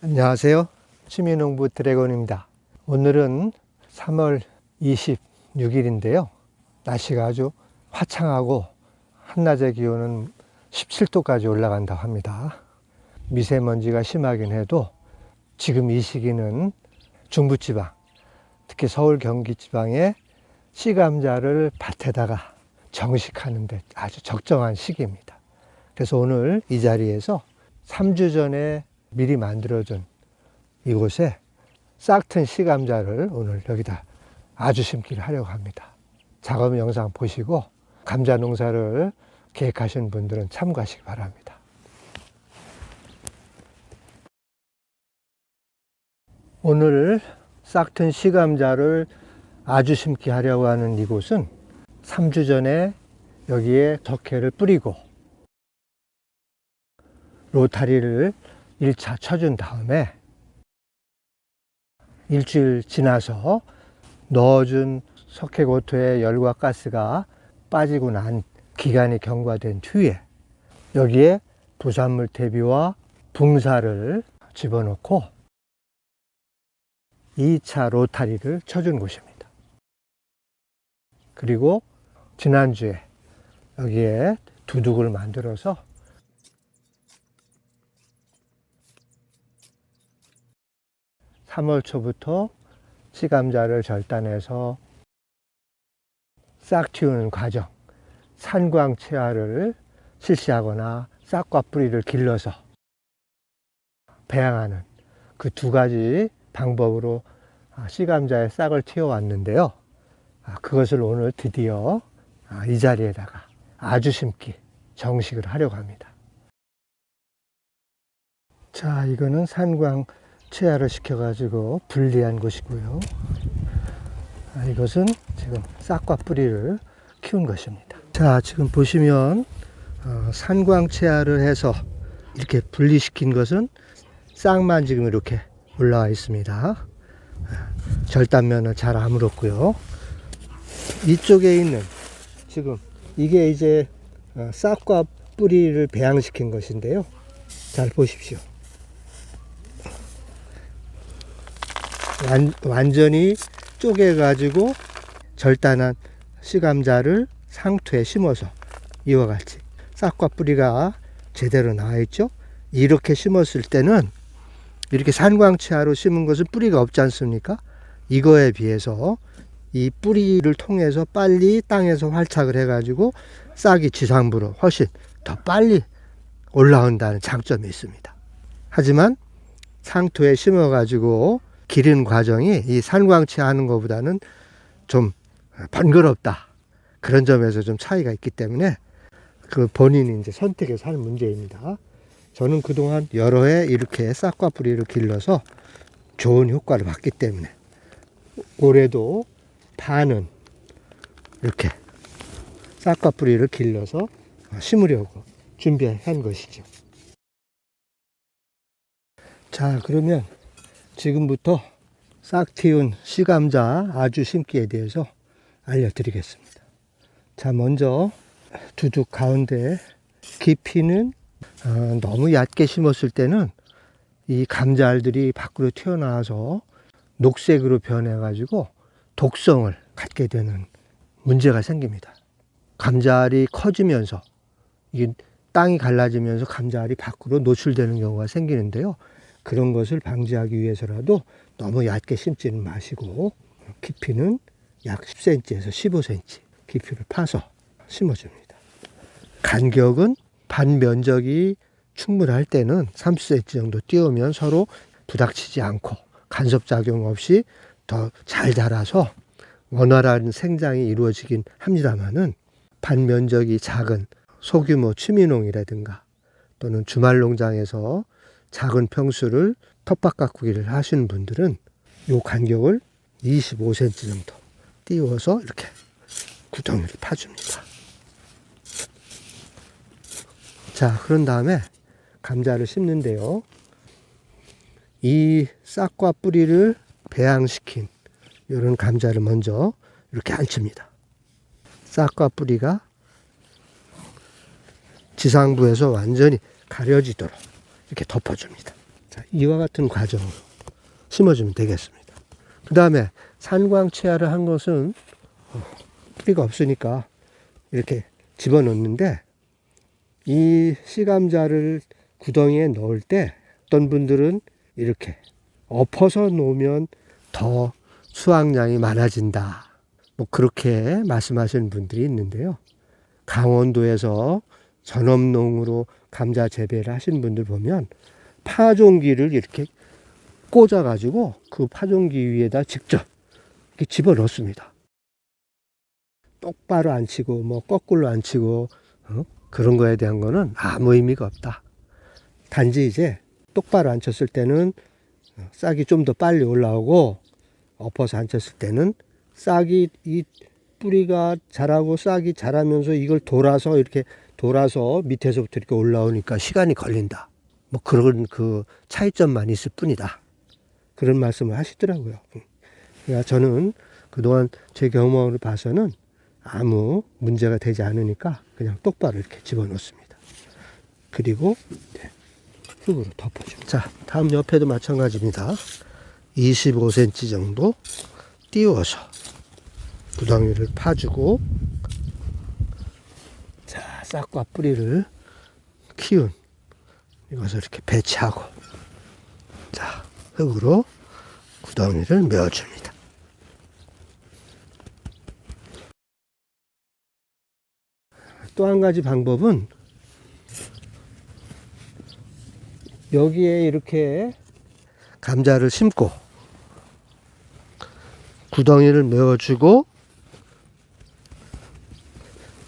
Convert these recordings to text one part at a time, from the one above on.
안녕하세요. 취미농부 드래곤입니다. 오늘은 3월 26일인데요. 날씨가 아주 화창하고 한낮의 기온은 17도까지 올라간다고 합니다. 미세먼지가 심하긴 해도 지금 이 시기는 중부지방, 특히 서울 경기 지방에 씨감자를 밭에다가 정식하는 데 아주 적정한 시기입니다. 그래서 오늘 이 자리에서 3주 전에 미리 만들어준 이곳에 싹튼 씨감자를 오늘 여기다 아주 심기를 하려고 합니다. 작업 영상 보시고 감자 농사를 계획하시는 분들은 참고하시기 바랍니다. 오늘 싹튼 씨감자를 아주 심기 하려고 하는 이곳은 3주 전에 여기에 덕회를 뿌리고 로타리를 1차 쳐준 다음에 일주일 지나서 넣어준 석회고토의 열과 가스가 빠지고 난 기간이 경과된 뒤에 여기에 부산물 대비와 붕사를 집어넣고 2차 로타리를 쳐준 곳입니다. 그리고 지난주에 여기에 두둑을 만들어서 3월 초부터 씨감자를 절단해서 싹 틔우는 과정, 산광채화를 실시하거나 싹과 뿌리를 길러서 배양하는 그 두 가지 방법으로 씨감자의 싹을 틔워왔는데요. 그것을 오늘 드디어 이 자리에다가 아주 심기 정식을 하려고 합니다. 자, 이거는 산광 채화를 시켜가지고 분리한 곳이고요. 이것은 지금 싹과 뿌리를 키운 것입니다. 자, 지금 보시면 산광 채화를 해서 이렇게 분리시킨 것은 싹만 지금 이렇게 올라와 있습니다. 절단면은 잘 아물었고요. 이쪽에 있는 지금 이게 이제 싹과 뿌리를 배양시킨 것인데요. 잘 보십시오. 완전히 쪼개가지고 절단한 씨감자를 상토에 심어서 이와 같이 싹과 뿌리가 제대로 나와 있죠. 이렇게 심었을 때는 이렇게 산광채화로 심은 것은 뿌리가 없지 않습니까? 이거에 비해서 이 뿌리를 통해서 빨리 땅에서 활착을 해가지고 싹이 지상부로 훨씬 더 빨리 올라온다는 장점이 있습니다. 하지만 상토에 심어가지고 기른 과정이 이 산광채 하는 것보다는 좀 번거롭다. 그런 점에서 좀 차이가 있기 때문에 그 본인이 이제 선택해서 하는 문제입니다. 저는 그동안 여러 해 이렇게 싹과 뿌리를 길러서 좋은 효과를 봤기 때문에 올해도 파는 이렇게 싹과 뿌리를 길러서 심으려고 준비한 것이죠. 자, 그러면 지금부터 싹 틔운 씨감자 아주 심기에 대해서 알려드리겠습니다. 자, 먼저 두둑 가운데 깊이는 너무 얕게 심었을 때는 이 감자알들이 밖으로 튀어나와서 녹색으로 변해가지고 독성을 갖게 되는 문제가 생깁니다. 감자알이 커지면서 이게 땅이 갈라지면서 감자알이 밖으로 노출되는 경우가 생기는데요. 그런 것을 방지하기 위해서라도 너무 얕게 심지는 마시고 깊이는 약 10cm에서 15cm 깊이를 파서 심어줍니다. 간격은 반 면적이 충분할 때는 30cm 정도 띄우면 서로 부닥치지 않고 간섭작용 없이 더 잘 자라서 원활한 생장이 이루어지긴 합니다만은 반 면적이 작은 소규모 취미농이라든가 또는 주말농장에서 작은 평수를 텃밭 가꾸기를 하시는 분들은 이 간격을 25cm 정도 띄워서 이렇게 구덩이를 파줍니다. 자, 그런 다음에 감자를 심는데요. 이 싹과 뿌리를 배양시킨 이런 감자를 먼저 이렇게 앉힙니다. 싹과 뿌리가 지상부에서 완전히 가려지도록 이렇게 덮어줍니다. 자, 자, 이와 같은 과정으로 심어주면 되겠습니다. 그 다음에 산광채화를 한 것은 뿌리가 없으니까 이렇게 집어넣는데, 이 씨감자를 구덩이에 넣을 때 어떤 분들은 이렇게 엎어서 놓으면 더 수확량이 많아진다, 뭐 그렇게 말씀하시는 분들이 있는데요. 강원도에서 전업농으로 감자 재배를 하시는 분들 보면 파종기를 이렇게 꽂아 가지고 그 파종기 위에다 직접 이렇게 집어 넣습니다. 똑바로 안 치고 뭐 거꾸로 안 치고 그런 거에 대한 거는 아무 의미가 없다. 단지 이제 똑바로 안 쳤을 때는 싹이 좀 더 빨리 올라오고, 엎어서 안 쳤을 때는 싹이, 이 뿌리가 자라고 싹이 자라면서 이걸 이렇게 돌아서 밑에서부터 이렇게 올라오니까 시간이 걸린다, 뭐 그런 그 차이점만 있을 뿐이다, 그런 말씀을 하시더라고요. 그러니까 저는 그동안 제 경험을 봐서는 아무 문제가 되지 않으니까 그냥 똑바로 이렇게 집어넣습니다. 그리고 흙으로 덮어줍니다. 자, 다음 옆에도 마찬가지입니다. 25cm 정도 띄워서 구덩이를 파주고, 자, 싹과 뿌리를 키운 이것을 이렇게 배치하고, 자, 흙으로 구덩이를 메워줍니다. 또 한 가지 방법은 여기에 이렇게 감자를 심고 구덩이를 메워주고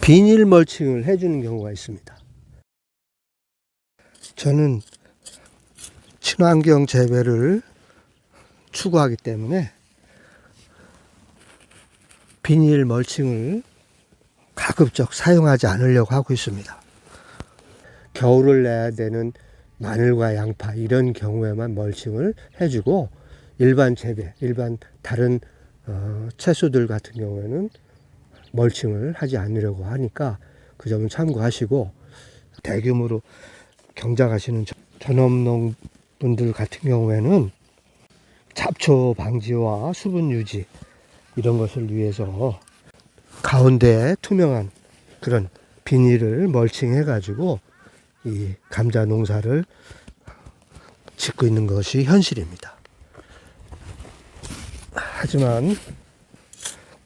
비닐 멀칭을 해주는 경우가 있습니다. 저는 친환경 재배를 추구하기 때문에 비닐 멀칭을 가급적 사용하지 않으려고 하고 있습니다. 겨울을 내야 되는 마늘과 양파 이런 경우에만 멀칭을 해주고, 일반 재배, 일반 다른 채소들 같은 경우에는 멀칭을 하지 않으려고 하니까 그 점은 참고하시고, 대규모로 경작하시는 전업농 분들 같은 경우에는 잡초 방지와 수분 유지 이런 것을 위해서 가운데에 투명한 그런 비닐을 멀칭해 가지고 이 감자 농사를 짓고 있는 것이 현실입니다. 하지만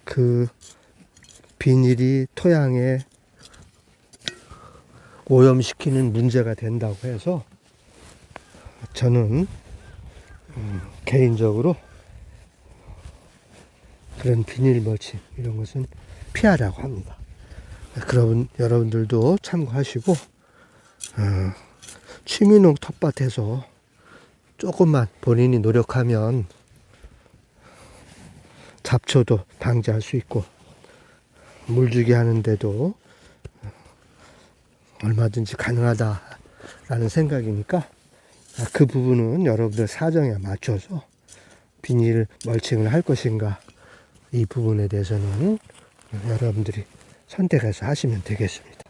그 비닐이 토양에 오염시키는 문제가 된다고 해서 저는 개인적으로 그런 비닐 멀칭 이런 것은 피하라고 합니다. 그러면 여러분들도 참고하시고, 취미농 텃밭에서 조금만 본인이 노력하면 잡초도 방지할 수 있고, 물주기 하는데도 얼마든지 가능하다라는 생각이니까, 그 부분은 여러분들 사정에 맞춰서 비닐 멀칭을 할 것인가, 이 부분에 대해서는 여러분들이 선택해서 하시면 되겠습니다.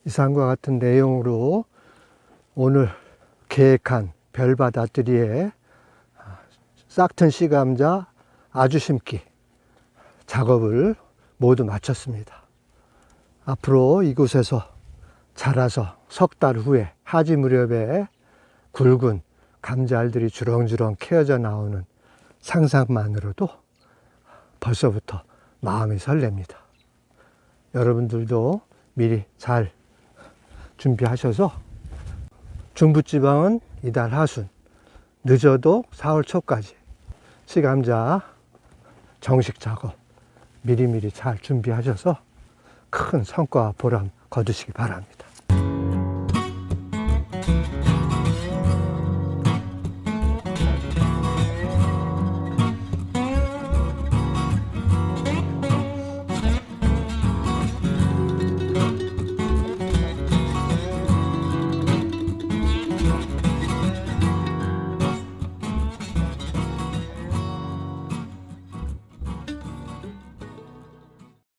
이상과 같은 내용으로 오늘 계획한 별바다들이의 싹튼 씨감자 아주 심기 작업을 모두 마쳤습니다. 앞으로 이곳에서 자라서 석 달 후에 하지 무렵에 굵은 감자알들이 주렁주렁 캐어져 나오는 상상만으로도 벌써부터 마음이 설렙니다. 여러분들도 미리 잘 준비하셔서 중부지방은 이달 하순, 늦어도 4월 초까지 시감자 정식 작업 미리미리 잘 준비하셔서 큰 성과 보람 거두시기 바랍니다.